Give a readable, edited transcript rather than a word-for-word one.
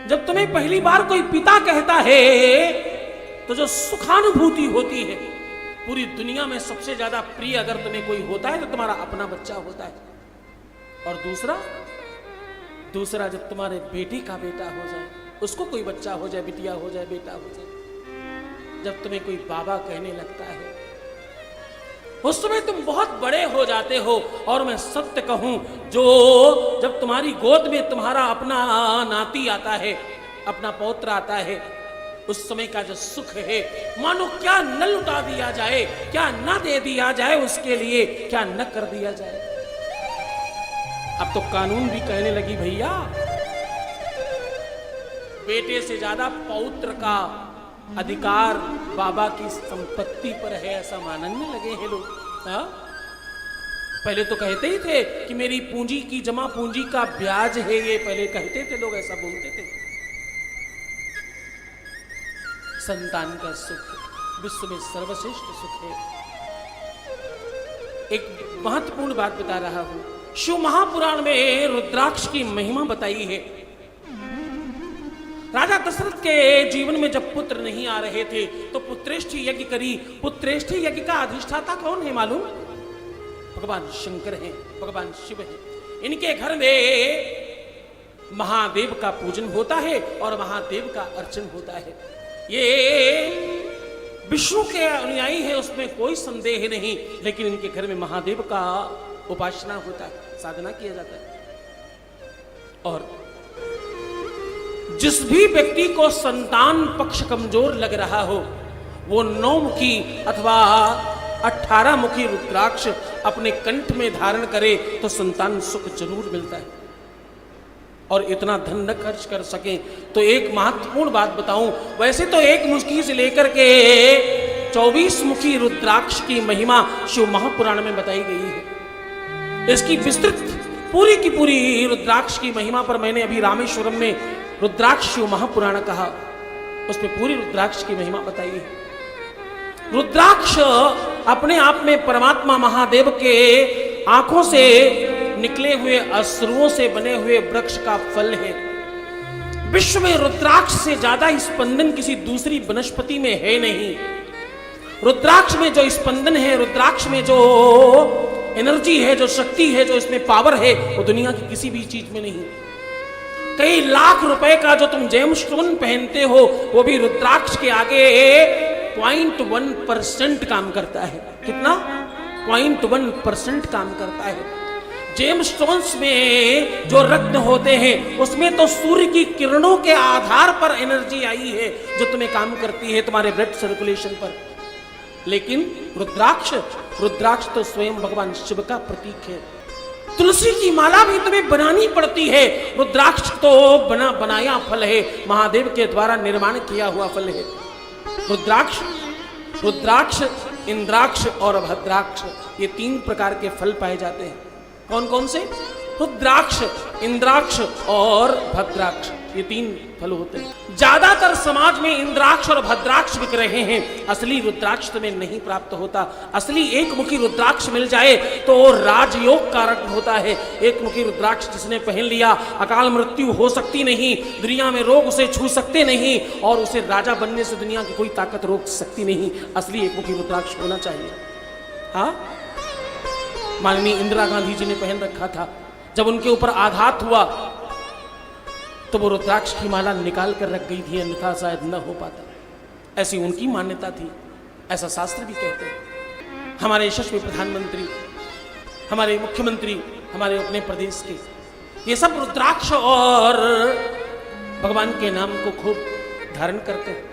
जब तुम्हें पहली बार कोई पिता कहता है तो जो सुखानुभूति होती है, पूरी दुनिया में सबसे ज्यादा प्रिय अगर तुम्हें कोई होता है तो तुम्हारा अपना बच्चा होता है। और दूसरा जब तुम्हारे बेटी का बेटा हो जाए, उसको कोई बच्चा हो जाए, बिटिया हो जाए, बेटा हो जाए, जब तुम्हें कोई बाबा कहने लगता है, उस समय तुम बहुत बड़े हो जाते हो। और मैं सत्य कहूं, जो जब तुम्हारी गोद में तुम्हारा अपना नाती आता है, अपना पौत्र आता है, उस समय का जो सुख है, मानो क्या न लुटा दिया जाए, क्या न दे दिया जाए उसके लिए, क्या न कर दिया जाए। अब तो कानून भी कहने लगी भैया, बेटे से ज्यादा पौत्र का अधिकार बाबा की संपत्ति पर है, ऐसा मानने लगे हैं लोग। हाँ? पहले तो कहते ही थे कि मेरी पूंजी की जमा पूंजी का ब्याज है ये, पहले कहते थे लोग, ऐसा बोलते थे। संतान का सुख विश्व में सर्वश्रेष्ठ सुख है। एक महत्वपूर्ण बात बता रहा हूं, शिव महापुराण में रुद्राक्ष की महिमा बताई है। राजा दशरथ के जीवन में जब पुत्र नहीं आ रहे थे तो पुत्रेष्ठी यज्ञ करी। पुत्रेष्ठी यज्ञ का अधिष्ठाता कौन है मालूम? भगवान शंकर हैं, भगवान शिव हैं। इनके घर में महादेव का पूजन होता है और महादेव का अर्चन होता है। ये विष्णु के अनुयायी है, उसमें कोई संदेह नहीं, लेकिन इनके घर में महादेव का उपासना होता है, साधना किया जाता है। और जिस भी व्यक्ति को संतान पक्ष कमजोर लग रहा हो, वो 9 मुखी अथवा 18 मुखी रुद्राक्ष अपने कंठ में धारण करे तो संतान सुख जरूर मिलता है। और इतना धन न खर्च कर सके तो एक महत्वपूर्ण बात बताऊं, वैसे तो 1 मुखी से लेकर के 24 मुखी रुद्राक्ष की महिमा शिव महापुराण में बताई गई है। इसकी विस्तृत पूरी की पूरी रुद्राक्ष की महिमा पर मैंने अभी रामेश्वरम में रुद्राक्ष शिव महापुराण कहा, उसमें पूरी रुद्राक्ष की महिमा बताई है। रुद्राक्ष अपने आप में परमात्मा महादेव के आंखों से निकले हुए अश्रुओं से बने हुए वृक्ष का फल है। विश्व में रुद्राक्ष से ज्यादा स्पंदन किसी दूसरी वनस्पति में है नहीं। रुद्राक्ष में जो स्पंदन है, रुद्राक्ष में जो एनर्जी है, जो शक्ति है, जो इसमें पावर है, वो दुनिया की किसी भी चीज में नहीं। कई लाख रुपए का जो तुम जेमस्टोन पहनते हो, वो भी रुद्राक्ष के आगे 0.1% काम करता है। कितना? 0.1% काम करता है। जेमस्टोन्स में जो रत्न होते हैं, उसमें तो सूर्य की किरणों के आधार पर एनर्जी आई है जो तुम्हें काम करती है तुम्हारे ब्लड सर्कुलेशन पर। लेकिन रुद्राक्ष तो स्वयं भगवान शिव का प्रतीक है। तुलसी की माला भी तुम्हें बनानी पड़ती है, रुद्राक्ष तो बनाया फल है, महादेव के द्वारा निर्माण किया हुआ फल है। रुद्राक्ष, इंद्राक्ष और भद्राक्ष, ये 3 प्रकार के फल पाए जाते हैं। कौन कौन से? रुद्राक्ष, इंद्राक्ष और भद्राक्ष, ये 3 फल होते हैं। ज्यादातर समाज में इंद्राक्ष और भद्राक्ष बिक रहे हैं, असली रुद्राक्ष तुम्हें नहीं प्राप्त होता। असली 1 मुखी रुद्राक्ष मिल जाए तो राजयोग कारक होता है। 1 मुखी रुद्राक्ष जिसने पहन लिया, अकाल मृत्यु हो सकती नहीं, दुनिया में रोग उसे छू सकते नहीं, और उसे राजा बनने से दुनिया की कोई ताकत रोक सकती नहीं। असली 1 मुखी रुद्राक्ष होना चाहिए। हाँ, माननीय इंदिरा गांधी जी ने पहन रखा था। जब उनके ऊपर आघात हुआ तो वो रुद्राक्ष की माला निकाल कर रख गई थी, अन्यथा शायद न हो पाता। ऐसी उनकी मान्यता थी, ऐसा शास्त्र भी कहते हैं। हमारे यशस्वी प्रधानमंत्री, हमारे मुख्यमंत्री, हमारे अपने प्रदेश के, ये सब रुद्राक्ष और भगवान के नाम को खूब धारण करते हैं।